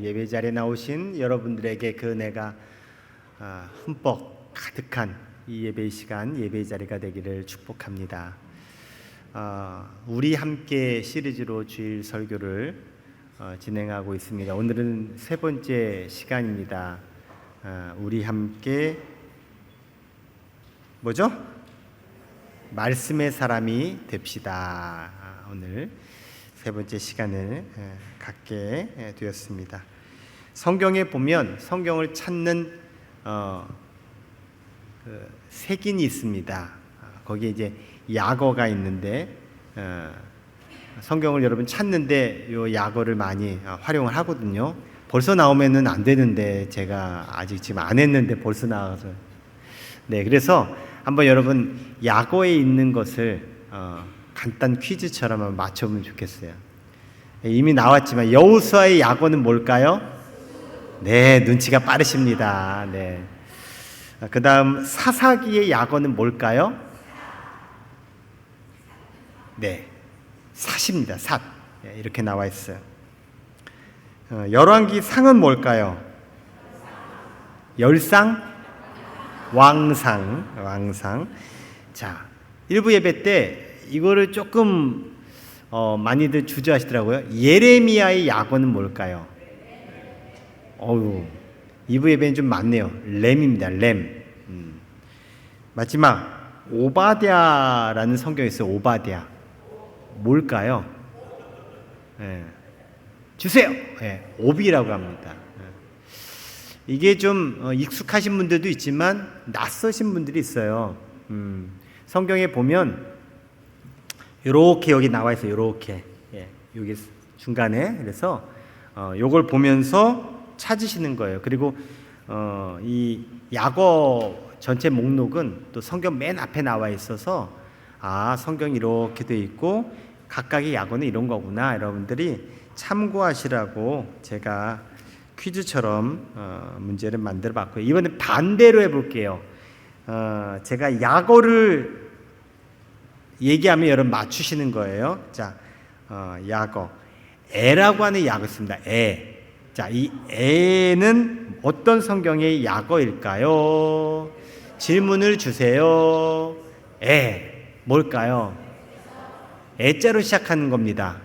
예배 자리에 나오신 여러분들에게 그 은혜가 흠뻑 가득한 이 예배 시간, 예배 자리가 되기를 축복합니다. 우리 함께 시리즈로 주일 설교를 진행하고 있습니다. 오늘은 세 번째 시간입니다. 우리 함께 뭐죠? 말씀의 사람이 됩시다. 오늘 세 번째 시간을 갖게 되었습니다. 성경에 보면 성경을 찾는 색인이 있습니다. 거기에 이제 약어가 있는데 성경을 여러분 찾는데 요 약어를 많이 활용을 하거든요. 벌써 나오면은 안 되는데 제가 아직 지금 안 했는데 벌써 나와서 그래서 한번 여러분 약어에 있는 것을 간단 퀴즈처럼 한번 맞춰보면 좋겠어요. 이미 나왔지만 여호수아의 약어는 뭘까요? 네, 눈치가 빠르십니다. 네. 그 다음 사사기의 약어는 뭘까요? 네, 삿입니다. 삿. 이렇게 나와 있어요. 열왕기 상은 뭘까요? 열상? 왕상. 자, 일부 예배 때 이거를 조금 많이들 주저하시더라고요. 예레미야의 약어는 뭘까요? 이부 예배는 좀 많네요. 램입니다. 램. 마지막 오바댜라는 성경이 있어요. 오바댜. 뭘까요? 주세요. 오비라고 합니다. 이게 좀 익숙하신 분들도 있지만 낯서신 분들이 있어요. 성경에 보면 이렇게 여기 나와 있어요. 이렇게 여기 중간에. 그래서 요걸 보면서 찾으시는 거예요. 그리고 이 약어 전체 목록은 또 성경 맨 앞에 나와 있어서 성경이 이렇게 돼 있고 각각의 약어는 이런 거구나. 여러분들이 참고하시라고 제가 퀴즈처럼 문제를 만들어 봤고요. 이번에 반대로 해볼게요. 제가 약어를 얘기하면 여러분 맞추시는 거예요. 자, 약어. 애라고 하는 약어 있습니다. 애. 자, 이 애는 어떤 성경의 약어일까요? 질문을 주세요. 애. 뭘까요? 애자로 시작하는 겁니다.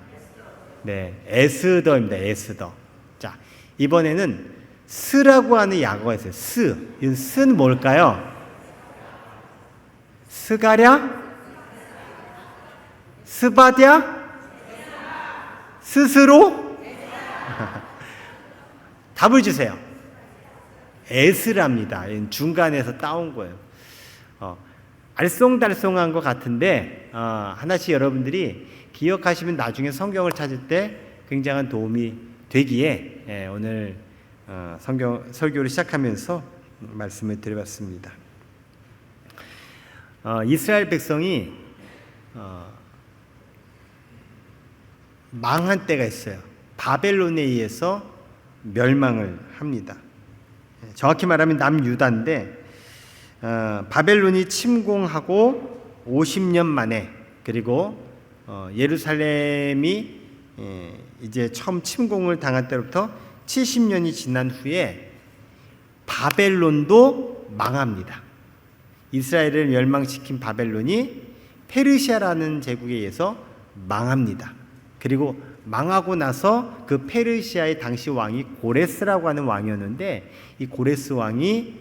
네, 에스더입니다. 에스더. 자, 이번에는 스라고 하는 약어가 있어요. 스. 이 스는 뭘까요? 스가랴? 스바랴? 스스로? 답을 주세요. 에스라입니다. 중간에서 따온 거예요. 알쏭달쏭한 것 같은데 하나씩 여러분들이 기억하시면 나중에 성경을 찾을 때 굉장한 도움이 되기에 오늘 설교를 시작하면서 말씀을 드려봤습니다. 이스라엘 백성이 망한 때가 있어요. 바벨론에 의해서 멸망을 합니다. 정확히 말하면 남유다인데 바벨론이 침공하고 50년 만에 그리고 예루살렘이 이제 처음 침공을 당한 때부터 70년이 지난 후에 바벨론도 망합니다. 이스라엘을 멸망시킨 바벨론이 페르시아라는 제국에 의해서 망합니다. 그리고 망하고 나서 그 페르시아의 당시 왕이 고레스라고 하는 왕이었는데 이 고레스 왕이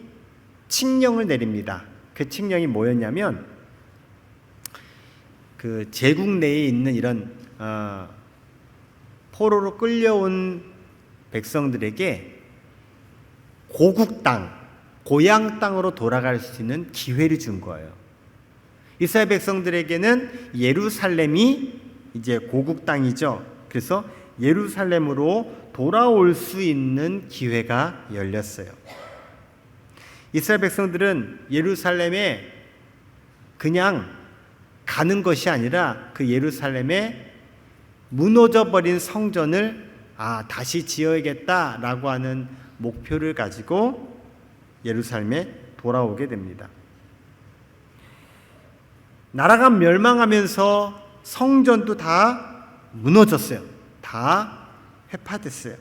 칙령을 내립니다. 그 칙령이 뭐였냐면 그 제국 내에 있는 이런 포로로 끌려온 백성들에게 고국 땅, 고향 땅으로 돌아갈 수 있는 기회를 준 거예요. 이스라엘 백성들에게는 예루살렘이 이제 고국 땅이죠. 그래서 예루살렘으로 돌아올 수 있는 기회가 열렸어요. 이스라엘 백성들은 예루살렘에 그냥 가는 것이 아니라 그 예루살렘에 무너져버린 성전을 다시 지어야겠다라고 하는 목표를 가지고 예루살렘에 돌아오게 됩니다. 나라가 멸망하면서 성전도 다 무너졌어요. 다 회파됐어요.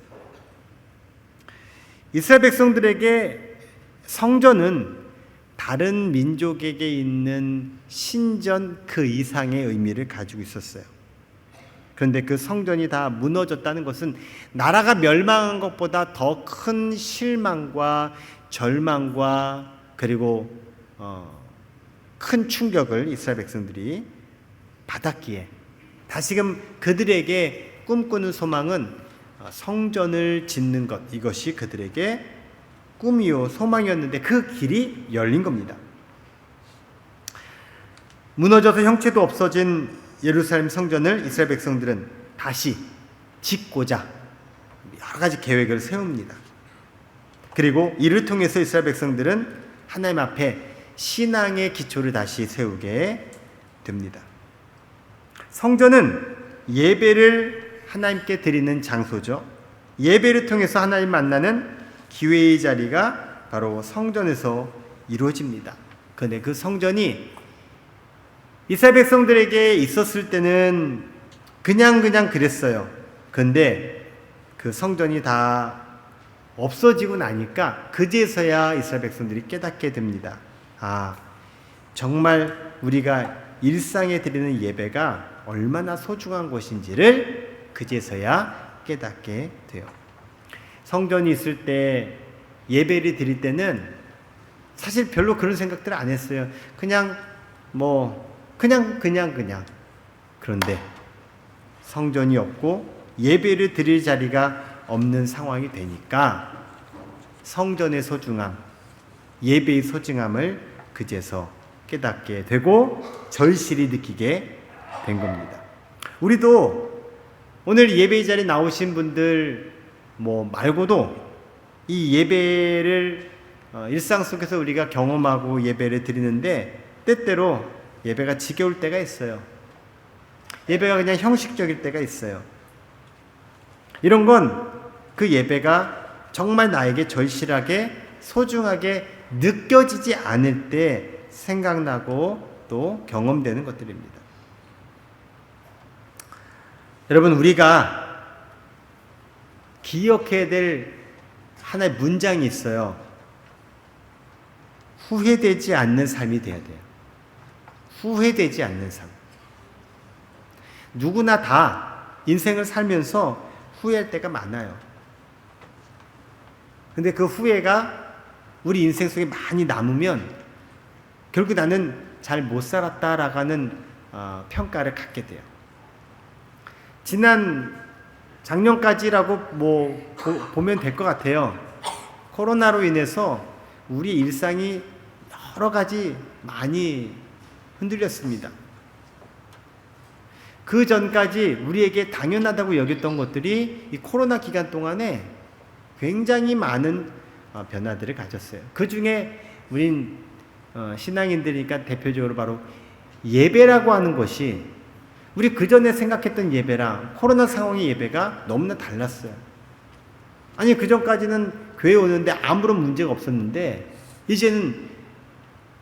이스라엘 백성들에게 성전은 다른 민족에게 있는 신전 그 이상의 의미를 가지고 있었어요. 그런데 그 성전이 다 무너졌다는 것은 나라가 멸망한 것보다 더 큰 실망과 절망과 그리고 큰 충격을 이스라엘 백성들이 받았기에 다시금 그들에게 꿈꾸는 소망은 성전을 짓는 것, 이것이 그들에게 꿈이요 소망이었는데 그 길이 열린 겁니다. 무너져서 형체도 없어진 예루살렘 성전을 이스라엘 백성들은 다시 짓고자 여러 가지 계획을 세웁니다. 그리고 이를 통해서 이스라엘 백성들은 하나님 앞에 신앙의 기초를 다시 세우게 됩니다. 성전은 예배를 하나님께 드리는 장소죠. 예배를 통해서 하나님 만나는 기회의 자리가 바로 성전에서 이루어집니다. 그런데 그 성전이 이스라엘 백성들에게 있었을 때는 그냥 그랬어요. 그런데 그 성전이 다 없어지고 나니까 그제서야 이스라엘 백성들이 깨닫게 됩니다. 정말 우리가 일상에 드리는 예배가 얼마나 소중한 것인지를 그제서야 깨닫게 돼요. 성전이 있을 때 예배를 드릴 때는 사실 별로 그런 생각들을 안 했어요. 그냥. 그런데 성전이 없고 예배를 드릴 자리가 없는 상황이 되니까 성전의 소중함, 예배의 소중함을 그제서 깨닫게 되고 절실히 느끼게 된 겁니다. 우리도 오늘 예배의 자리에 나오신 분들 말고도 이 예배를 일상 속에서 우리가 경험하고 예배를 드리는데 때때로 예배가 지겨울 때가 있어요. 예배가 그냥 형식적일 때가 있어요. 이런 건 그 예배가 정말 나에게 절실하게 소중하게 느껴지지 않을 때 생각나고 또 경험되는 것들입니다. 여러분, 우리가 기억해야 될 하나의 문장이 있어요. 후회되지 않는 삶이 돼야 돼요. 후회되지 않는 삶. 누구나 다 인생을 살면서 후회할 때가 많아요. 근데 그 후회가 우리 인생 속에 많이 남으면 결국 나는 잘 못 살았다라고 하는 평가를 갖게 돼요. 작년까지라고 보면 될 것 같아요. 코로나로 인해서 우리 일상이 여러 가지 많이 흔들렸습니다. 그 전까지 우리에게 당연하다고 여겼던 것들이 이 코로나 기간 동안에 굉장히 많은 변화들을 가졌어요. 그 중에 우린 신앙인들이니까 대표적으로 바로 예배라고 하는 것이 우리 그 전에 생각했던 예배랑 코로나 상황의 예배가 너무나 달랐어요. 아니, 그 전까지는 교회 오는데 아무런 문제가 없었는데 이제는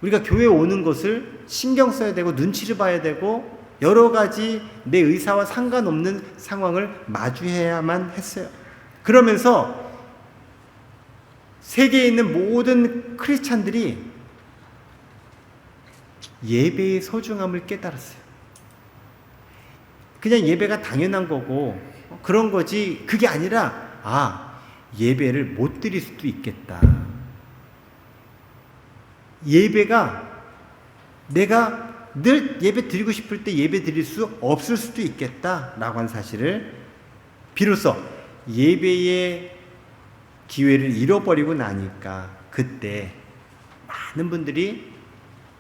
우리가 교회 오는 것을 신경 써야 되고 눈치를 봐야 되고 여러 가지 내 의사와 상관없는 상황을 마주해야만 했어요. 그러면서 세계에 있는 모든 크리스찬들이 예배의 소중함을 깨달았어요. 그냥 예배가 당연한 거고 그런 거지, 그게 아니라 예배를 못 드릴 수도 있겠다. 예배가 내가 늘 예배 드리고 싶을 때 예배 드릴 수 없을 수도 있겠다라고 하는 사실을 비로소 예배의 기회를 잃어버리고 나니까 그때 많은 분들이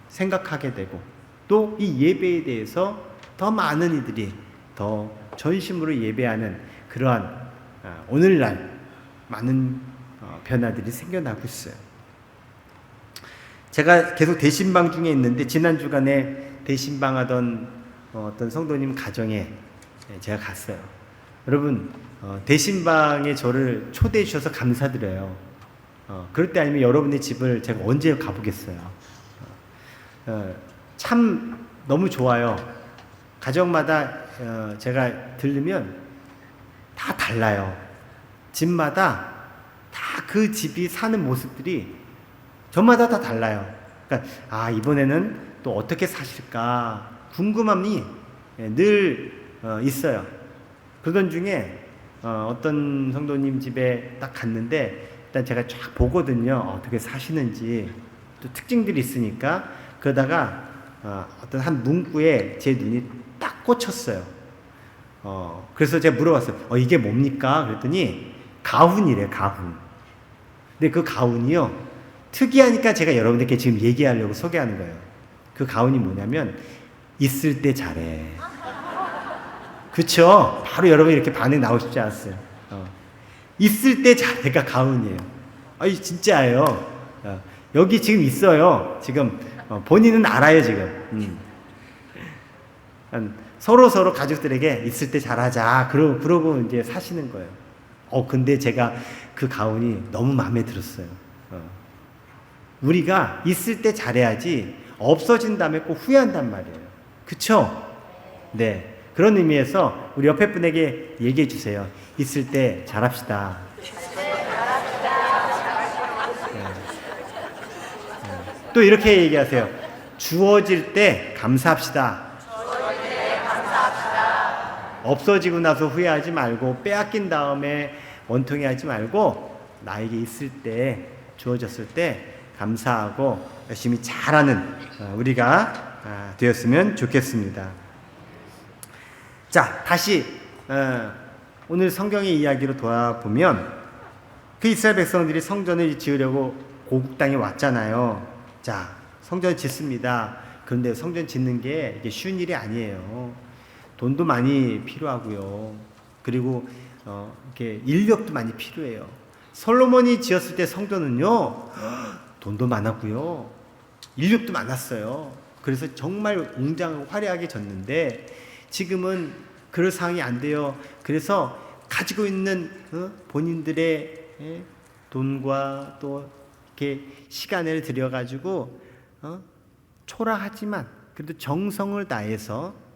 생각하게 되고 또 이 예배에 대해서 더 많은 이들이 더 전심으로 예배하는 그러한 오늘날 많은 변화들이 생겨나고 있어요. 제가 계속 대신방 중에 있는데 지난 주간에 대신방하던 어떤 성도님 가정에 제가 갔어요. 여러분, 대신방에 저를 초대해 주셔서 감사드려요. 그럴 때 아니면 여러분의 집을 제가 언제 가보겠어요. 참 너무 좋아요. 가정마다 제가 들르면 다 달라요. 집마다 다 그 집이 사는 모습들이 저마다 다 달라요. 그러니까 이번에는 또 어떻게 사실까 궁금함이 늘 있어요. 그러던 중에 어떤 성도님 집에 딱 갔는데 일단 제가 쫙 보거든요. 어떻게 사시는지 또 특징들이 있으니까. 그러다가 어떤 한 문구에 제 눈이 딱 꽂혔어요. 그래서 제가 물어봤어요. 이게 뭡니까? 그랬더니 가훈이래, 가훈. 근데 그 가훈이요, 특이하니까 제가 여러분들께 지금 얘기하려고 소개하는 거예요. 그 가훈이 뭐냐면 있을 때 잘해. 그쵸? 바로 여러분 이렇게 반응 나오시지 않았어요? 있을 때 잘해가 가훈이에요. 진짜예요. 여기 지금 있어요. 지금 본인은 알아요 지금. 서로 가족들에게 있을 때 잘하자. 그러고 이제 사시는 거예요. 근데 제가 그 가훈이 너무 마음에 들었어요. 우리가 있을 때 잘해야지 없어진 다음에 꼭 후회한단 말이에요. 그쵸? 네. 그런 의미에서 우리 옆에 분에게 얘기해 주세요. 있을 때 잘합시다. 또 이렇게 얘기하세요. 주어질 때 감사합시다. 없어지고 나서 후회하지 말고, 빼앗긴 다음에 원통해 하지 말고, 나에게 있을 때, 주어졌을 때 감사하고 열심히 잘하는 우리가 되었으면 좋겠습니다. 자, 다시 오늘 성경의 이야기로 돌아보면 그 이스라엘 백성들이 성전을 지으려고 고국 땅에 왔잖아요. 자, 성전 짓습니다. 그런데 성전 짓는 게 이게 쉬운 일이 아니에요. 돈도 많이 필요하고요. 그리고 이렇게 인력도 많이 필요해요. 솔로몬이 지었을 때 성전은요, 돈도 많았고요. 인력도 많았어요. 그래서 정말 웅장하고 화려하게 졌는데 지금은 그럴 상황이 안 돼요. 그래서 가지고 있는 본인들의 돈과 또 이렇게 시간을 들여가지고 초라하지만 그래도 정성을 다해서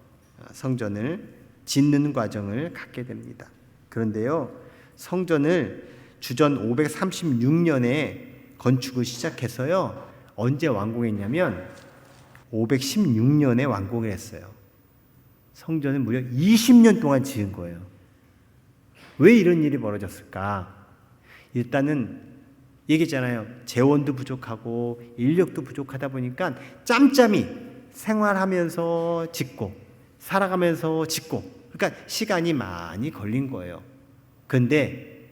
성전을 짓는 과정을 갖게 됩니다. 그런데요, 성전을 주전 536년에 건축을 시작해서요, 언제 완공했냐면 516년에 완공을 했어요. 성전을 무려 20년 동안 지은 거예요. 왜 이런 일이 벌어졌을까? 일단은 얘기했잖아요. 재원도 부족하고 인력도 부족하다 보니까 짬짬이 생활하면서 짓고 살아가면서 짓고, 그러니까 시간이 많이 걸린 거예요. 그런데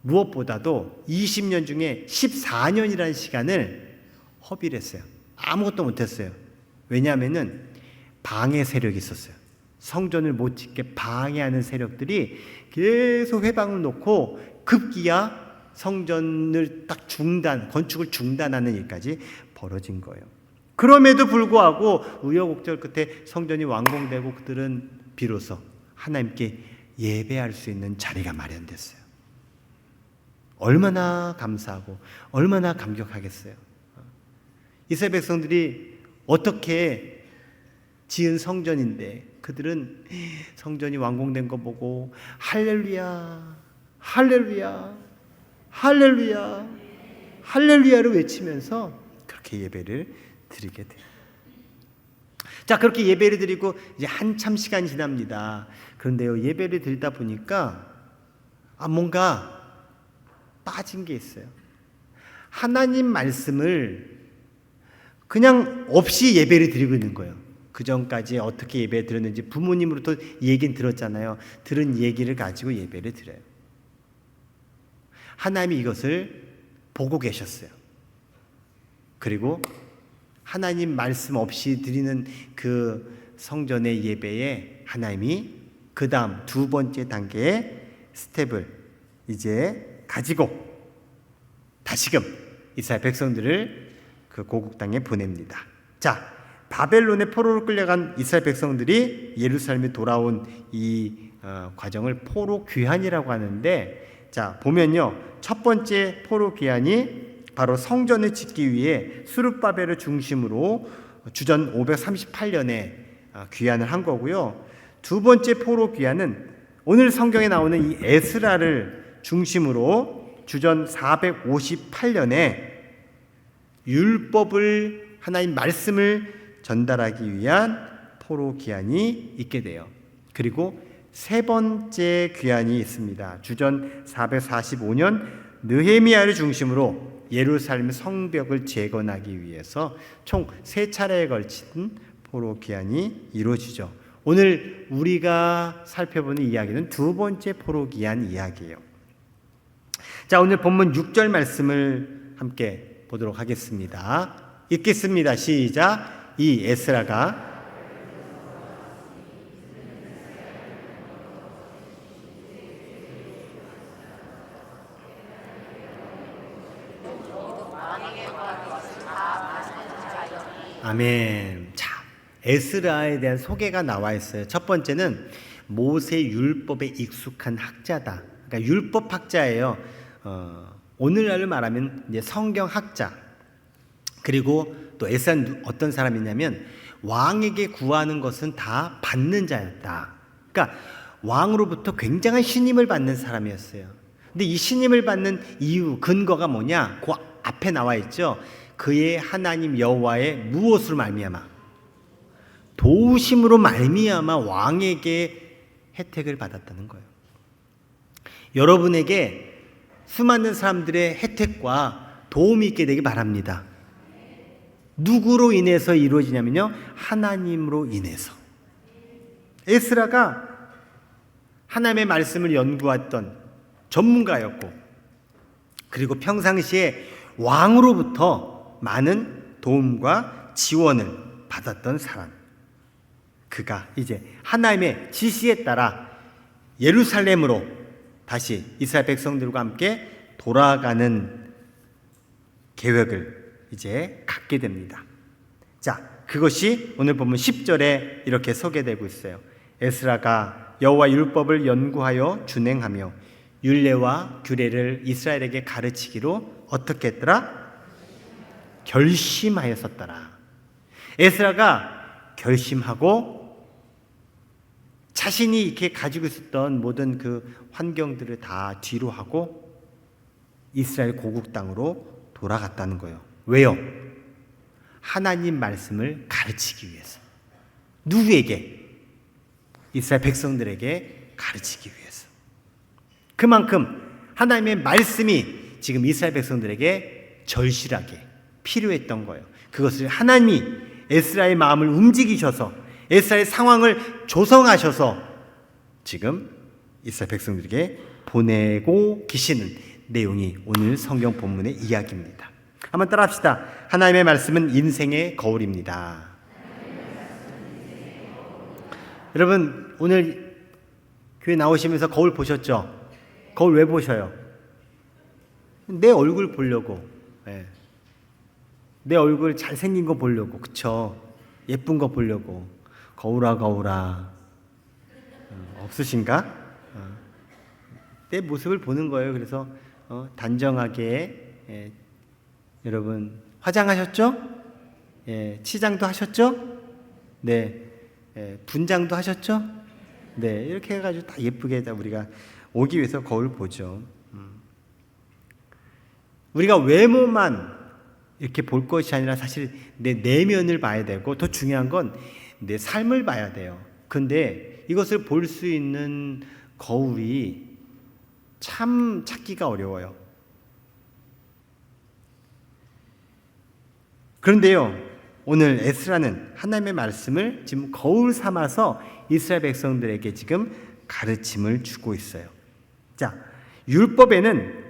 무엇보다도 20년 중에 14년이라는 시간을 허비를 했어요. 아무것도 못했어요. 왜냐하면은 방해 세력이 있었어요. 성전을 못 짓게 방해하는 세력들이 계속 회방을 놓고 급기야 성전을 딱 건축을 중단하는 일까지 벌어진 거예요. 그럼에도 불구하고 우여곡절 끝에 성전이 완공되고 그들은 비로소 하나님께 예배할 수 있는 자리가 마련됐어요. 얼마나 감사하고 얼마나 감격하겠어요. 이스라엘 백성들이 어떻게 지은 성전인데 그들은 성전이 완공된 거 보고 할렐루야, 할렐루야, 할렐루야, 할렐루야를 외치면서 그렇게 예배를 드리게 돼요. 자, 그렇게 예배를 드리고 이제 한참 시간이 지납니다. 그런데요, 예배를 드리다 보니까 뭔가 빠진 게 있어요. 하나님 말씀을 그냥 없이 예배를 드리고 있는 거예요. 그 전까지 어떻게 예배 드렸는지 부모님으로부터 얘기는 들었잖아요. 들은 얘기를 가지고 예배를 드려요. 하나님이 이것을 보고 계셨어요. 그리고 하나님 말씀 없이 드리는 그 성전의 예배에 하나님이 그 다음 두 번째 단계의 스텝을 이제 가지고 다시금 이스라엘 백성들을 그 고국 땅에 보냅니다. 자, 바벨론의 포로로 끌려간 이스라엘 백성들이 예루살렘에 돌아온 이 과정을 포로 귀환이라고 하는데, 자, 보면요, 첫 번째 포로 귀환이 바로 성전을 짓기 위해 스룹바벨을 중심으로 주전 538년에 귀환을 한 거고요. 두 번째 포로 귀환은 오늘 성경에 나오는 이 에스라를 중심으로 주전 458년에 율법을 하나님 말씀을 전달하기 위한 포로 귀환이 있게 돼요. 그리고 세 번째 귀환이 있습니다. 주전 445년 느헤미야를 중심으로 예루살렘 성벽을 재건하기 위해서 총 3차례에 걸친 포로 귀환이 이루어지죠. 오늘 우리가 살펴보는 이야기는 두 번째 포로 귀환 이야기예요. 자, 오늘 본문 6절 말씀을 함께 보도록 하겠습니다. 읽겠습니다. 시작. 이 에스라가 아멘. 자, 에스라에 대한 소개가 나와 있어요. 첫 번째는 모세 율법에 익숙한 학자다. 그러니까 율법 학자예요. 오늘날로 말하면 이제 성경 학자. 그리고 또 에스라는 어떤 사람이냐면 왕에게 구하는 것은 다 받는 자였다. 그러니까 왕으로부터 굉장한 신임을 받는 사람이었어요. 근데 이 신임을 받는 이유, 근거가 뭐냐? 그 앞에 나와 있죠. 그의 하나님 여호와의 무엇으로 말미암아? 도우심으로 말미암아 왕에게 혜택을 받았다는 거예요. 여러분에게 수많은 사람들의 혜택과 도움이 있게 되기 바랍니다. 누구로 인해서 이루어지냐면요, 하나님으로 인해서. 에스라가 하나님의 말씀을 연구했던 전문가였고, 그리고 평상시에 왕으로부터 많은 도움과 지원을 받았던 사람. 그가 이제 하나님의 지시에 따라 예루살렘으로 다시 이스라엘 백성들과 함께 돌아가는 계획을 이제 갖게 됩니다. 자, 그것이 오늘 보면 10절에 이렇게 소개되고 있어요. 에스라가 여호와 율법을 연구하여 준행하며 율례와 규례를 이스라엘에게 가르치기로 어떻게 했더라? 결심하였었더라. 에스라가 결심하고 자신이 이렇게 가지고 있었던 모든 그 환경들을 다 뒤로 하고 이스라엘 고국 땅으로 돌아갔다는 거예요. 왜요? 하나님 말씀을 가르치기 위해서. 누구에게? 이스라엘 백성들에게 가르치기 위해서. 그만큼 하나님의 말씀이 지금 이스라엘 백성들에게 절실하게 필요했던 거예요. 그것을 하나님이 에스라의 마음을 움직이셔서 에스라의 상황을 조성하셔서 지금 이스라엘 백성들에게 보내고 계시는 내용이 오늘 성경 본문의 이야기입니다. 한번 따라합시다. 하나님의 말씀은 인생의 거울입니다. 여러분, 오늘 교회 나오시면서 거울 보셨죠? 거울 왜 보셔요? 내 얼굴 보려고. 네. 내 얼굴 잘생긴 거 보려고. 그쵸? 예쁜 거 보려고. 거울아 거울아. 없으신가? 내 모습을 보는 거예요. 그래서 단정하게 여러분 화장하셨죠? 치장도 하셨죠? 네. 분장도 하셨죠? 네. 이렇게 해가지고 다 예쁘게 우리가 오기 위해서 거울 보죠. 우리가 외모만 이렇게 볼 것이 아니라 사실 내 내면을 봐야 되고, 더 중요한 건 내 삶을 봐야 돼요. 근데 이것을 볼 수 있는 거울이 참 찾기가 어려워요. 그런데요, 오늘 에스라는 하나님의 말씀을 지금 거울 삼아서 이스라엘 백성들에게 지금 가르침을 주고 있어요. 자, 율법에는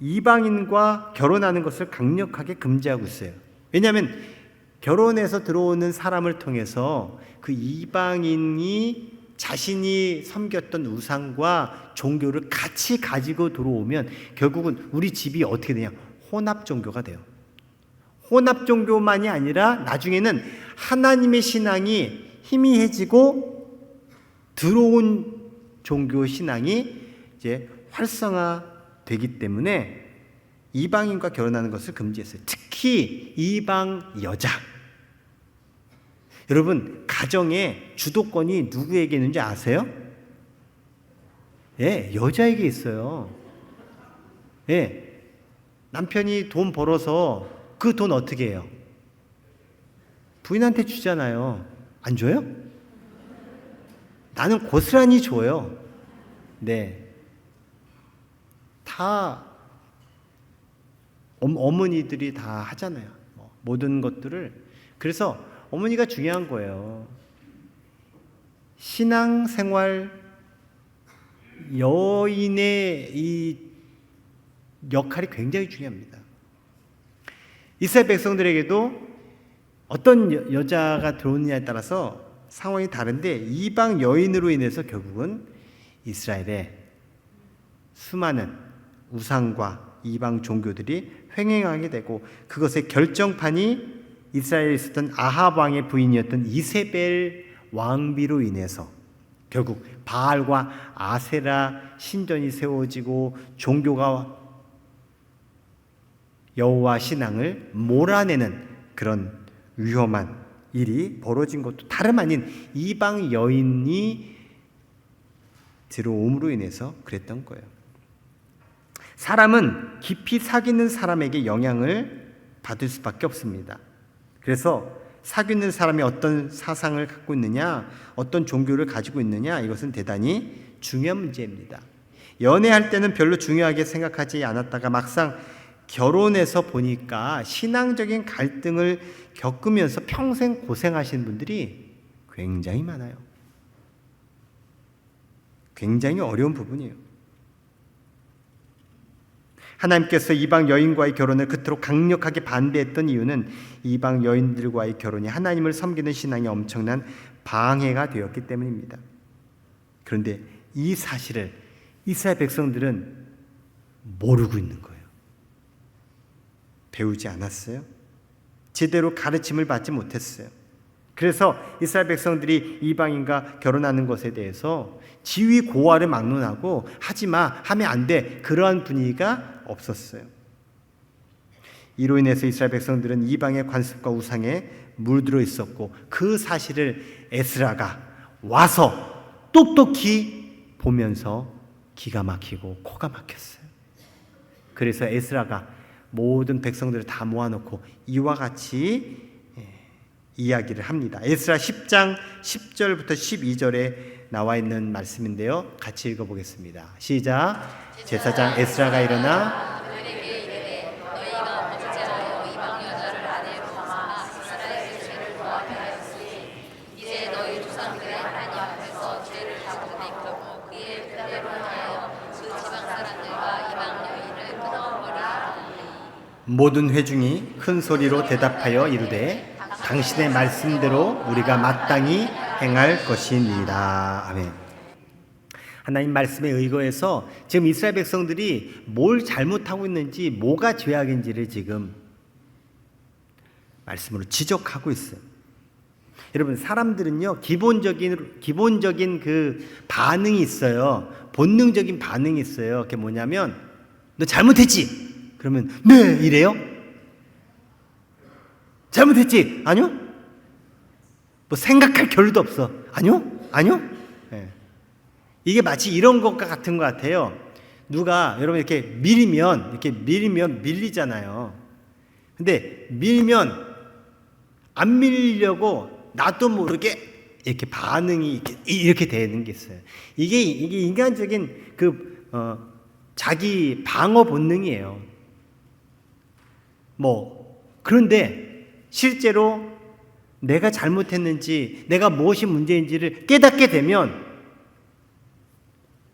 이방인과 결혼하는 것을 강력하게 금지하고 있어요. 왜냐하면 결혼해서 들어오는 사람을 통해서 그 이방인이 자신이 섬겼던 우상과 종교를 같이 가지고 들어오면 결국은 우리 집이 어떻게 되냐? 혼합 종교가 돼요. 혼합 종교만이 아니라 나중에는 하나님의 신앙이 희미해지고 들어온 종교 신앙이 이제 활성화되기 때문에 이방인과 결혼하는 것을 금지했어요. 특히 이방 여자. 여러분, 가정의 주도권이 누구에게 있는지 아세요? 예, 여자에게 있어요. 예. 남편이 돈 벌어서 그 돈 어떻게 해요? 부인한테 주잖아요. 안 줘요? 나는 고스란히 줘요. 네. 다 어머니들이 다 하잖아요. 모든 것들을. 그래서 어머니가 중요한 거예요. 신앙생활 여인의 이 역할이 굉장히 중요합니다. 이스라엘 백성들에게도 어떤 여자가 들어오느냐에 따라서 상황이 다른데 이방 여인으로 인해서 결국은 이스라엘에 수많은 우상과 이방 종교들이 횡행하게 되고 그것의 결정판이 이스라엘에 있었던 아합 왕의 부인이었던 이세벨 왕비로 인해서 결국 바알과 아세라 신전이 세워지고 종교가 여호와 신앙을 몰아내는 그런 위험한 일이 벌어진 것도 다름 아닌 이방 여인이 들어옴으로 인해서 그랬던 거예요. 사람은 깊이 사귀는 사람에게 영향을 받을 수밖에 없습니다. 그래서 사귀는 사람이 어떤 사상을 갖고 있느냐, 어떤 종교를 가지고 있느냐, 이것은 대단히 중요한 문제입니다. 연애할 때는 별로 중요하게 생각하지 않았다가 막상 결혼해서 보니까 신앙적인 갈등을 겪으면서 평생 고생하신 분들이 굉장히 많아요. 굉장히 어려운 부분이에요. 하나님께서 이방 여인과의 결혼을 그토록 강력하게 반대했던 이유는 이방 여인들과의 결혼이 하나님을 섬기는 신앙에 엄청난 방해가 되었기 때문입니다. 그런데 이 사실을 이스라엘 백성들은 모르고 있는 거예요. 배우지 않았어요. 제대로 가르침을 받지 못했어요. 그래서 이스라엘 백성들이 이방인과 결혼하는 것에 대해서 지위 고하를 막론하고 하지마, 하면 안 돼, 그러한 분위기가 없었어요. 이로 인해서 이스라엘 백성들은 이방의 관습과 우상에 물들어 있었고 그 사실을 에스라가 와서 똑똑히 보면서 기가 막히고 코가 막혔어요. 그래서 에스라가 모든 백성들을 다 모아놓고 이와 같이 이야기를 합니다. 에스라 10장 10절부터 12절에 나와 있는 말씀인데요. 같이 읽어보겠습니다. 시작. 제사장 에스라가 일어나 그들에게 이르되 너희가 어찌하여 이방 여자를 아내로 삼아 이스라엘의 죄를 더하게 하였으니 이제 너희 조상들의 하나님 앞에서 죄를 자고 된 경우 그의 뜻대로 하여 그 지방 사람들과 이방 여인을 끊어버리라 하니 모든 회중이 큰 소리로 대답하여 이르되 당신의 말씀대로 우리가 마땅히 행할 것이니이다. 아멘. 하나님 말씀에 의거해서 지금 이스라엘 백성들이 뭘 잘못하고 있는지, 뭐가 죄악인지를 지금 말씀으로 지적하고 있어요. 여러분, 사람들은요 기본적인 그 반응이 있어요. 본능적인 반응이 있어요. 그게 뭐냐면 너 잘못했지? 그러면 네 이래요? 잘못했지? 아니요? 뭐 생각할 겨를도 없어. 아니요? 아니요? 네. 이게 마치 이런 것과 같은 것 같아요. 누가 여러분 이렇게 밀리면 밀리잖아요. 근데 밀면 안 밀리려고 나도 모르게 이렇게 반응이 이렇게 되는 게 있어요. 이게 인간적인 자기 방어 본능이에요. 그런데 실제로 내가 잘못했는지, 내가 무엇이 문제인지를 깨닫게 되면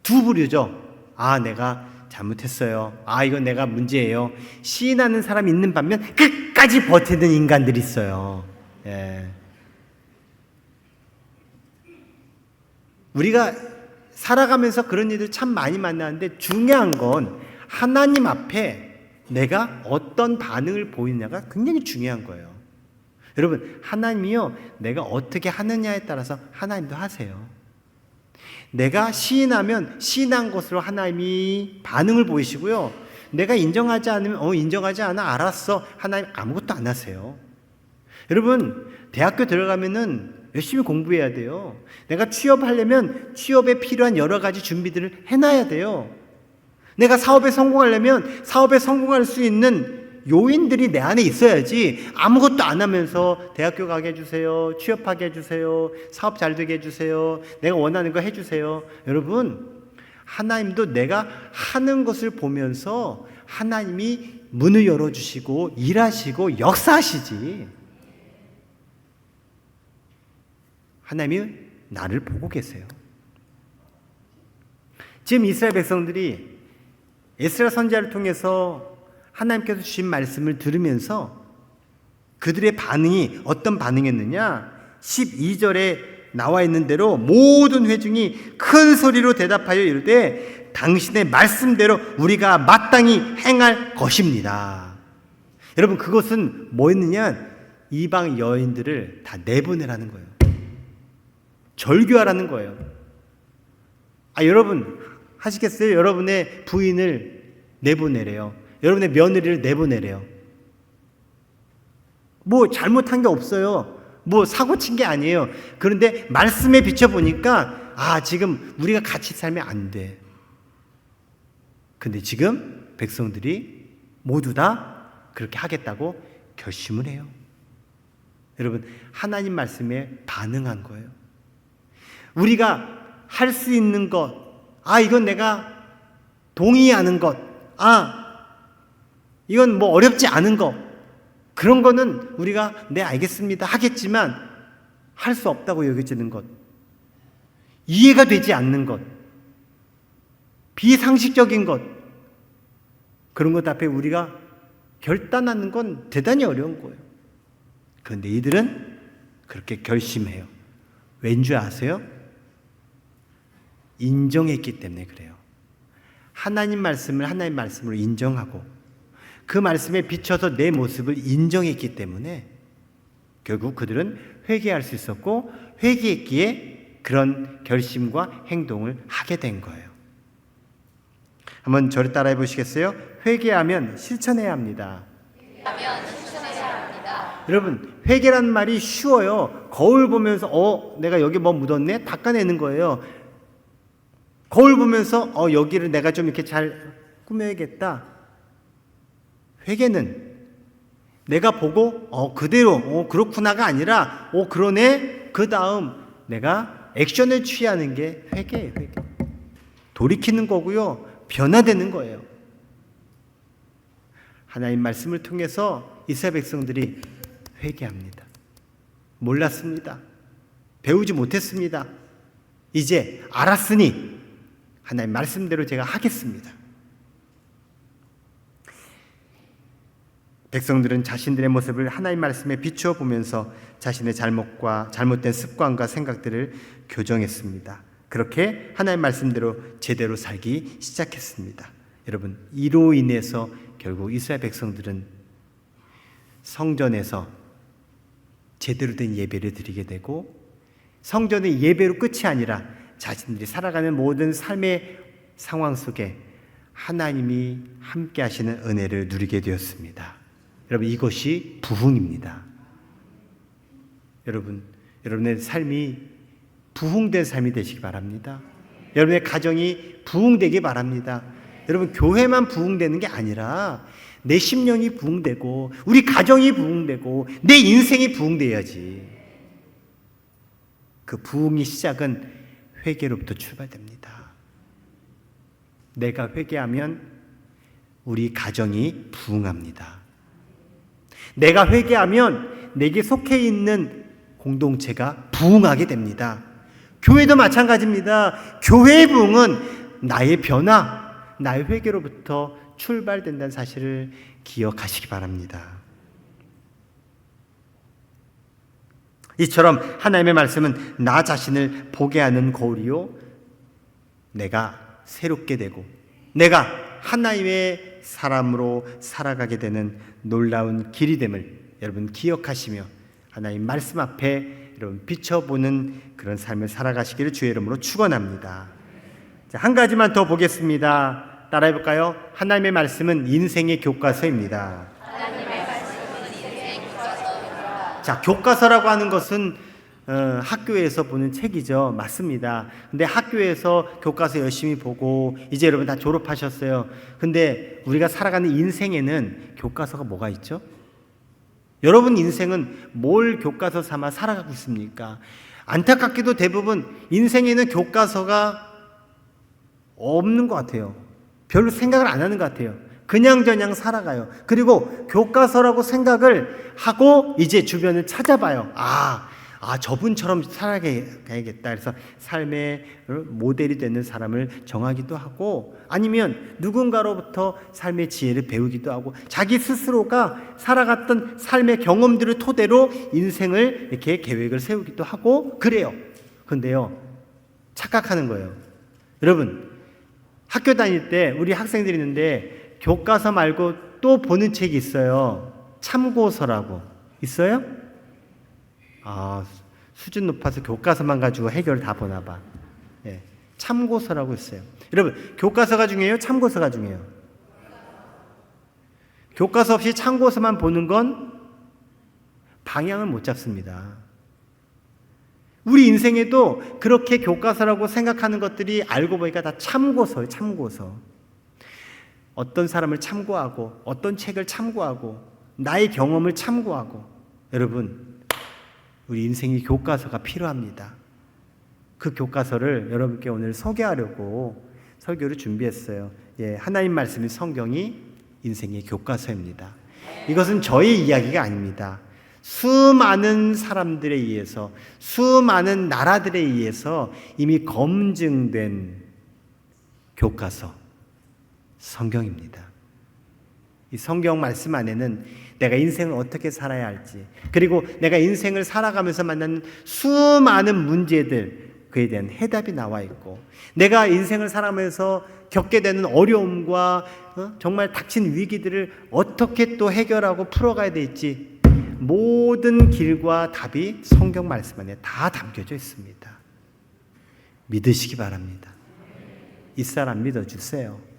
두 부류죠. 아, 내가 잘못했어요. 아, 이건 내가 문제예요. 시인하는 사람이 있는 반면 끝까지 버티는 인간들이 있어요. 예. 우리가 살아가면서 그런 일들 참 많이 만나는데 중요한 건 하나님 앞에 내가 어떤 반응을 보이느냐가 굉장히 중요한 거예요. 여러분, 하나님이요, 내가 어떻게 하느냐에 따라서 하나님도 하세요. 내가 시인하면 시인한 것으로 하나님이 반응을 보이시고요. 내가 인정하지 않으면 인정하지 않아, 알았어, 하나님 아무것도 안 하세요. 여러분, 대학교 들어가면은 열심히 공부해야 돼요. 내가 취업하려면 취업에 필요한 여러 가지 준비들을 해놔야 돼요. 내가 사업에 성공하려면 사업에 성공할 수 있는 요인들이 내 안에 있어야지 아무것도 안 하면서 대학교 가게 해주세요, 취업하게 해주세요, 사업 잘 되게 해주세요, 내가 원하는 거 해주세요. 여러분, 하나님도 내가 하는 것을 보면서 하나님이 문을 열어주시고 일하시고 역사하시지, 하나님이 나를 보고 계세요. 지금 이스라엘 백성들이 에스라 선지자를 통해서 하나님께서 주신 말씀을 들으면서 그들의 반응이 어떤 반응이었느냐? 12절에 나와 있는 대로 모든 회중이 큰 소리로 대답하여 이르되 당신의 말씀대로 우리가 마땅히 행할 것입니다. 여러분, 그것은 뭐였느냐? 이방 여인들을 다 내보내라는 거예요. 절교하라는 거예요. 여러분 하시겠어요? 여러분의 부인을 내보내래요. 여러분의 며느리를 내보내래요. 뭐 잘못한 게 없어요. 뭐 사고 친 게 아니에요. 그런데 말씀에 비춰보니까 지금 우리가 같이 살면 안 돼. 근데 지금 백성들이 모두 다 그렇게 하겠다고 결심을 해요. 여러분, 하나님 말씀에 반응한 거예요. 우리가 할 수 있는 것, 이건 내가 동의하는 것, 이건 뭐 어렵지 않은 것, 그런 거는 우리가 알겠습니다 하겠지만 할 수 없다고 여겨지는 것, 이해가 되지 않는 것, 비상식적인 것, 그런 것 앞에 우리가 결단하는 건 대단히 어려운 거예요. 그런데 이들은 그렇게 결심해요. 왠지 아세요? 인정했기 때문에 그래요. 하나님 말씀을 하나님 말씀으로 인정하고 그 말씀에 비춰서 내 모습을 인정했기 때문에 결국 그들은 회개할 수 있었고, 회개했기에 그런 결심과 행동을 하게 된 거예요. 한번 저를 따라해 보시겠어요? 회개하면 실천해야 합니다. 여러분, 회개라는 말이 쉬워요. 거울 보면서 내가 여기 뭐 묻었네? 닦아내는 거예요. 거울 보면서 여기를 내가 좀 이렇게 잘 꾸며야겠다. 회개는 내가 보고 그대로 그렇구나가 아니라 그러네, 그 다음 내가 액션을 취하는 게 회개예요. 회개. 돌이키는 거고요, 변화되는 거예요. 하나님 말씀을 통해서 이스라엘 백성들이 회개합니다. 몰랐습니다. 배우지 못했습니다. 이제 알았으니 하나님 말씀대로 제가 하겠습니다. 백성들은 자신들의 모습을 하나님 말씀에 비추어 보면서 자신의 잘못과 잘못된 습관과 생각들을 교정했습니다. 그렇게 하나님 말씀대로 제대로 살기 시작했습니다. 여러분, 이로 인해서 결국 이스라엘 백성들은 성전에서 제대로 된 예배를 드리게 되고, 성전의 예배로 끝이 아니라 자신들이 살아가는 모든 삶의 상황 속에 하나님이 함께 하시는 은혜를 누리게 되었습니다. 여러분, 이것이 부흥입니다. 여러분의 삶이 부흥된 삶이 되시기 바랍니다. 여러분의 가정이 부흥되기 바랍니다. 여러분, 교회만 부흥되는 게 아니라 내 심령이 부흥되고 우리 가정이 부흥되고 내 인생이 부흥돼야지. 그 부흥의 시작은 회개로부터 출발됩니다. 내가 회개하면 우리 가정이 부흥합니다. 내가 회개하면 내게 속해 있는 공동체가 부흥하게 됩니다. 교회도 마찬가지입니다. 교회의 부흥은 나의 변화, 나의 회개로부터 출발된다는 사실을 기억하시기 바랍니다. 이처럼 하나님의 말씀은 나 자신을 보게 하는 거울이요, 내가 새롭게 되고 내가 하나님의 사람으로 살아가게 되는 놀라운 길이 됨을 여러분 기억하시며 하나님 말씀 앞에 여러분 비춰보는 그런 삶을 살아가시기를 주의 이름으로 축원합니다. 자, 한 가지만 더 보겠습니다. 따라해 볼까요? 하나님의 말씀은 인생의 교과서입니다. 자, 교과서라고 하는 것은 학교에서 보는 책이죠. 맞습니다. 근데 학교에서 교과서 열심히 보고 이제 여러분 다 졸업하셨어요. 근데 우리가 살아가는 인생에는 교과서가 뭐가 있죠? 여러분 인생은 뭘 교과서 삼아 살아가고 있습니까? 안타깝게도 대부분 인생에는 교과서가 없는 것 같아요. 별로 생각을 안 하는 것 같아요. 그냥저냥 살아가요. 그리고 교과서라고 생각을 하고 이제 주변을 찾아봐요. 저분처럼 살아가야겠다. 그래서 삶의 모델이 되는 사람을 정하기도 하고, 아니면 누군가로부터 삶의 지혜를 배우기도 하고, 자기 스스로가 살아갔던 삶의 경험들을 토대로 인생을 이렇게 계획을 세우기도 하고 그래요. 근데요, 착각하는 거예요. 여러분, 학교 다닐 때 우리 학생들이 있는데 교과서 말고 또 보는 책이 있어요. 참고서라고. 있어요? 수준 높아서 교과서만 가지고 해결을 다 보나 봐. 예, 참고서라고 있어요. 여러분, 교과서가 중요해요? 참고서가 중요해요? 교과서 없이 참고서만 보는 건 방향을 못 잡습니다. 우리 인생에도 그렇게 교과서라고 생각하는 것들이 알고 보니까 다 참고서예요. 참고서. 어떤 사람을 참고하고, 어떤 책을 참고하고, 나의 경험을 참고하고. 여러분, 우리 인생의 교과서가 필요합니다. 그 교과서를 여러분께 오늘 소개하려고 설교를 준비했어요. 하나님 말씀인 성경이 인생의 교과서입니다. 이것은 저의 이야기가 아닙니다. 수많은 사람들에 의해서, 수많은 나라들에 의해서 이미 검증된 교과서, 성경입니다. 이 성경 말씀 안에는 내가 인생을 어떻게 살아야 할지, 그리고 내가 인생을 살아가면서 만나는 수많은 문제들, 그에 대한 해답이 나와 있고, 내가 인생을 살아가면서 겪게 되는 어려움과 정말 닥친 위기들을 어떻게 또 해결하고 풀어가야 될지, 모든 길과 답이 성경 말씀 안에 다 담겨져 있습니다. 믿으시기 바랍니다. 이 사람 믿어주세요.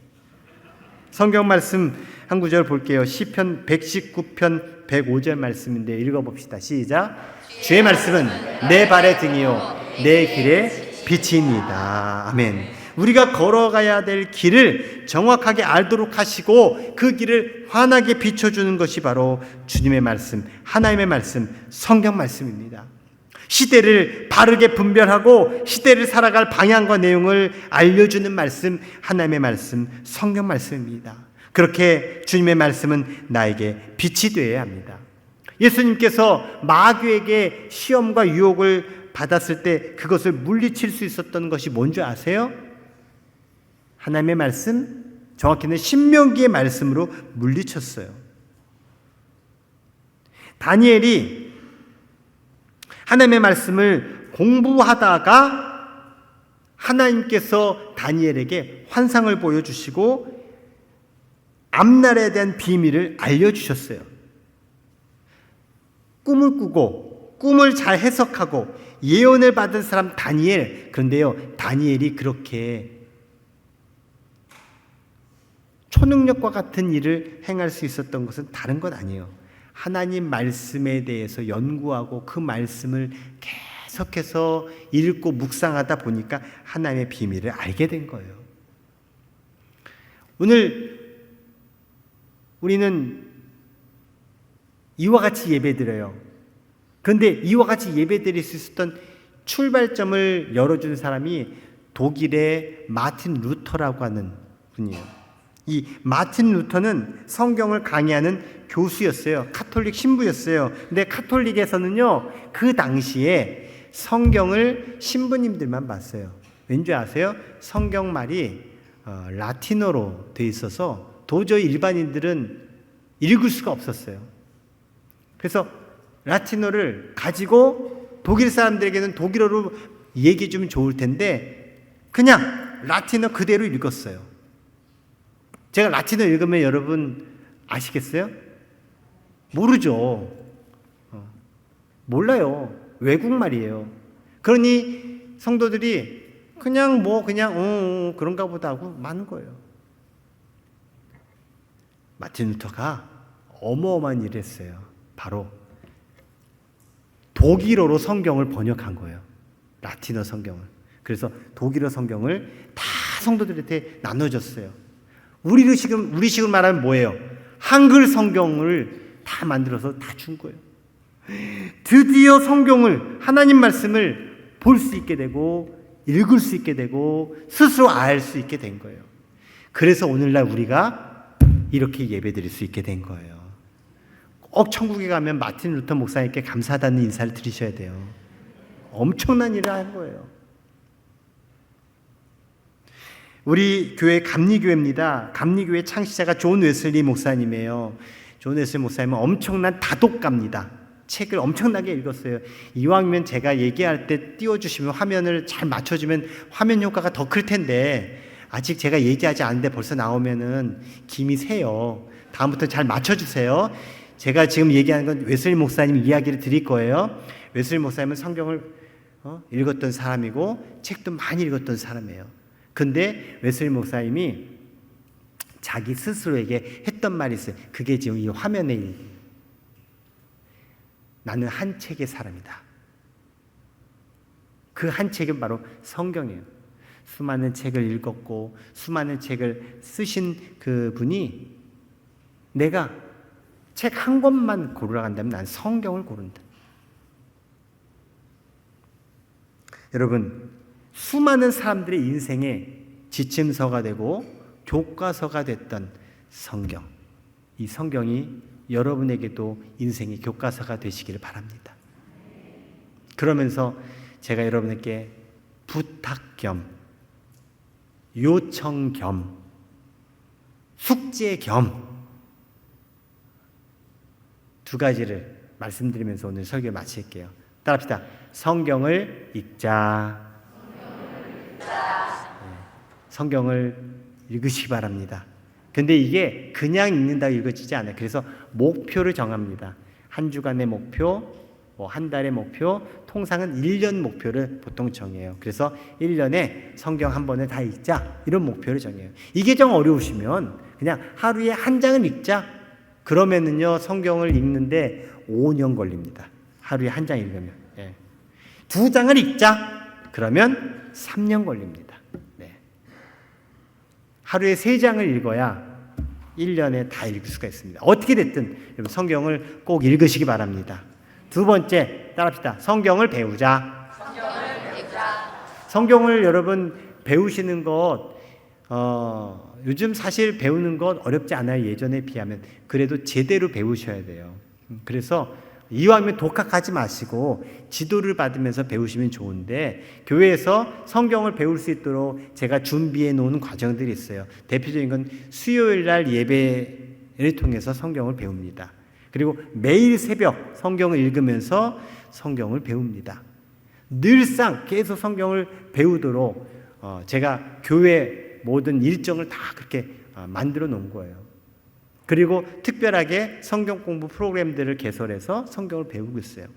성경 말씀 한 구절 볼게요. 시편 119편 105절 말씀인데 읽어봅시다. 시작. 주의 말씀은 내 발의 등이요 내 길의 빛입니다. 아멘. 우리가 걸어가야 될 길을 정확하게 알도록 하시고 그 길을 환하게 비춰주는 것이 바로 주님의 말씀, 하나님의 말씀, 성경 말씀입니다. 시대를 바르게 분별하고 시대를 살아갈 방향과 내용을 알려주는 말씀, 하나님의 말씀, 성경 말씀입니다. 그렇게 주님의 말씀은 나에게 빛이 되어야 합니다. 예수님께서 마귀에게 시험과 유혹을 받았을 때 그것을 물리칠 수 있었던 것이 뭔지 아세요? 하나님의 말씀, 정확히는 신명기의 말씀으로 물리쳤어요. 다니엘이 하나님의 말씀을 공부하다가 하나님께서 다니엘에게 환상을 보여주시고 앞날에 대한 비밀을 알려주셨어요. 꿈을 꾸고 꿈을 잘 해석하고 예언을 받은 사람 다니엘. 그런데요, 다니엘이 그렇게 초능력과 같은 일을 행할 수 있었던 것은 다른 것 아니에요. 하나님 말씀에 대해서 연구하고 그 말씀을 계속해서 읽고 묵상하다 보니까 하나님의 비밀을 알게 된 거예요. 오늘 우리는 이와 같이 예배드려요. 그런데 이와 같이 예배드릴 수 있었던 출발점을 열어준 사람이 독일의 마틴 루터라고 하는 분이에요. 이 마틴 루터는 성경을 강의하는 교수였어요. 카톨릭 신부였어요. 근데 카톨릭에서는요, 그 당시에 성경을 신부님들만 봤어요. 왠지 아세요? 성경말이 라틴어로 돼 있어서 도저히 일반인들은 읽을 수가 없었어요. 그래서 라틴어를 가지고 독일 사람들에게는 독일어로 얘기해 주면 좋을 텐데 그냥 라틴어 그대로 읽었어요. 제가 라틴어 읽으면 여러분 아시겠어요? 모르죠. 몰라요. 외국말이에요. 그러니 성도들이 그냥 그런가 보다 하고 마는 거예요. 마틴 루터가 어마어마한 일을 했어요. 바로 독일어로 성경을 번역한 거예요. 라틴어 성경을. 그래서 독일어 성경을 다 성도들한테 나눠줬어요. 우리 식으로 말하면 뭐예요? 한글 성경을 다 만들어서 다 준 거예요. 드디어 성경을, 하나님 말씀을 볼 수 있게 되고 읽을 수 있게 되고 스스로 알 수 있게 된 거예요. 그래서 오늘날 우리가 이렇게 예배드릴 수 있게 된 거예요. 꼭 천국에 가면 마틴 루터 목사님께 감사하다는 인사를 드리셔야 돼요. 엄청난 일을 한 거예요. 우리 교회 감리교회입니다. 감리교회 창시자가 존 웨슬리 목사님이에요. 존 웨슬리 목사님은 엄청난 다독가입니다. 책을 엄청나게 읽었어요. 이왕이면 제가 얘기할 때 띄워주시면 화면을 잘 맞춰주면 화면 효과가 더 클 텐데 아직 제가 얘기하지 않은데 벌써 나오면은 김이 새요. 다음부터 잘 맞춰주세요. 제가 지금 얘기하는 건 웨슬리 목사님 이야기를 드릴 거예요. 웨슬리 목사님은 성경을 읽었던 사람이고 책도 많이 읽었던 사람이에요. 근데 웨슬리 목사님이 자기 스스로에게 했던 말이 있어요. 그게 지금 이 화면에 나는 한 책의 사람이다. 그 한 책은 바로 성경이에요. 수많은 책을 읽었고 수많은 책을 쓰신 그 분이 내가 책 한 권만 고르라 한다면 난 성경을 고른다. 여러분, 수많은 사람들의 인생의 지침서가 되고 교과서가 됐던 성경, 이 성경이 여러분에게도 인생의 교과서가 되시기를 바랍니다. 그러면서 제가 여러분에게 부탁 겸 요청 겸 숙제 겸 두 가지를 말씀드리면서 오늘 설교 마칠게요. 따라합시다. 성경을 읽자. 성경을 읽으시기 바랍니다. 근데 이게 그냥 읽는다고 읽어지지 않아요. 그래서 목표를 정합니다. 한 주간의 목표, 한 달의 목표, 통상은 1년 목표를 보통 정해요. 그래서 1년에 성경 한 번을 다 읽자, 이런 목표를 정해요. 이게 좀 어려우시면 그냥 하루에 한 장을 읽자. 그러면은요 성경을 읽는데 5년 걸립니다. 하루에 한 장 읽으면. 예. 2장을 읽자. 그러면 3년 걸립니다. 네. 하루에 3장을 읽어야 1년에 다 읽을 수가 있습니다. 어떻게 됐든 여러분 성경을 꼭 읽으시기 바랍니다. 두 번째, 따라합시다. 성경을 배우자. 성경을 여러분 배우시는 것 요즘 사실 배우는 것 어렵지 않아요. 예전에 비하면. 그래도 제대로 배우셔야 돼요. 그래서 이왕이면 독학하지 마시고 지도를 받으면서 배우시면 좋은데 교회에서 성경을 배울 수 있도록 제가 준비해 놓은 과정들이 있어요. 대표적인 건 수요일 날 예배를 통해서 성경을 배웁니다. 그리고 매일 새벽 성경을 읽으면서 성경을 배웁니다. 늘상 계속 성경을 배우도록 제가 교회 모든 일정을 다 그렇게 만들어 놓은 거예요. 그리고 특별하게 성경 공부 프로그램들을 개설해서 성경을 배우고 있어요.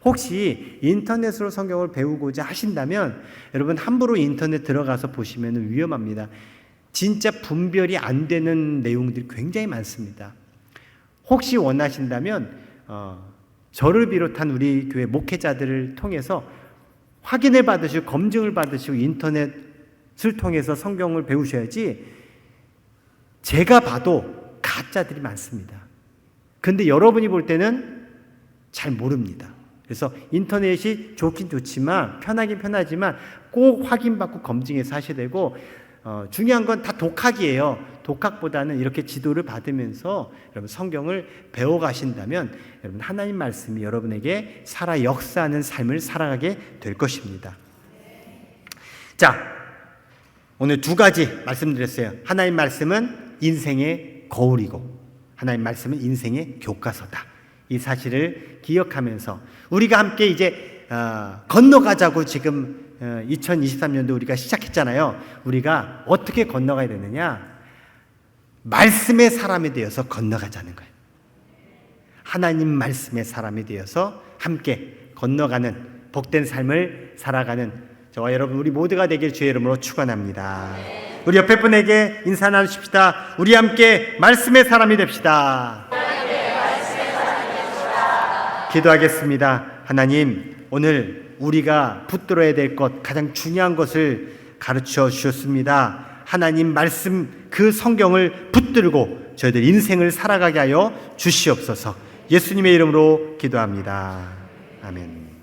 혹시 인터넷으로 성경을 배우고자 하신다면 여러분 함부로 인터넷 들어가서 보시면 위험합니다. 진짜 분별이 안 되는 내용들이 굉장히 많습니다. 혹시 원하신다면 저를 비롯한 우리 교회 목회자들을 통해서 확인을 받으시고 검증을 받으시고 인터넷을 통해서 성경을 배우셔야지 제가 봐도 가짜들이 많습니다. 근데 여러분이 볼 때는 잘 모릅니다. 그래서 인터넷이 좋긴 좋지만 편하긴 편하지만 꼭 확인받고 검증해서 하셔야 되고 중요한 건 다 독학이에요. 독학보다는 이렇게 지도를 받으면서 여러분 성경을 배워가신다면 여러분 하나님 말씀이 여러분에게 살아 역사하는 삶을 살아가게 될 것입니다. 자, 오늘 두 가지 말씀드렸어요. 하나님 말씀은 인생의 거울이고 하나님 말씀은 인생의 교과서다. 이 사실을 기억하면서 우리가 함께 이제 건너가자고 지금 2023년도 우리가 시작했잖아요. 우리가 어떻게 건너가야 되느냐? 말씀의 사람이 되어서 건너가자는 거예요. 하나님 말씀의 사람이 되어서 함께 건너가는 복된 삶을 살아가는 저와 여러분 우리 모두가 되길 주의 이름으로 축원합니다. 우리 옆에 분에게 인사 나누십시다. 우리 함께 말씀의 사람이 됩시다. 기도하겠습니다. 하나님, 오늘 우리가 붙들어야 될 것, 가장 중요한 것을 가르쳐 주셨습니다. 하나님 말씀, 그 성경을 붙들고 저희들 인생을 살아가게 하여 주시옵소서. 예수님의 이름으로 기도합니다. 아멘.